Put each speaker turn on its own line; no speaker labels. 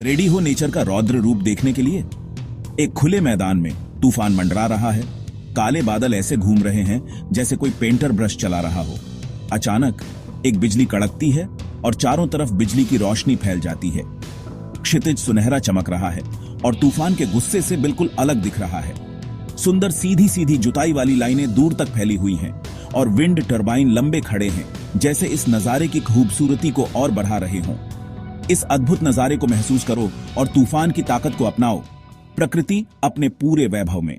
Ready हो nature का रौद्र रूप देखने के लिए? एक खुले मैदान में तूफान मंडरा रहा है। काले बादल ऐसे घूम रहे हैं जैसे कोई पेंटर ब्रश चला रहा हो। अचानक एक बिजली कड़कती है और चारों तरफ बिजली की रोशनी फैल जाती है। क्षितिज सुनहरा चमक रहा है और तूफान के गुस्से से बिल्कुल अलग दिख रहा है। सुंदर सीधी सीधी जुताई वाली लाइनें दूर तक फैली हुई हैं और विंड टरबाइन लंबे खड़े हैं, जैसे इस नजारे की खूबसूरती को और बढ़ा रहे हों। इस अद्भुत नजारे को महसूस करो और तूफान की ताकत को अपनाओ। प्रकृति अपने पूरे वैभव में।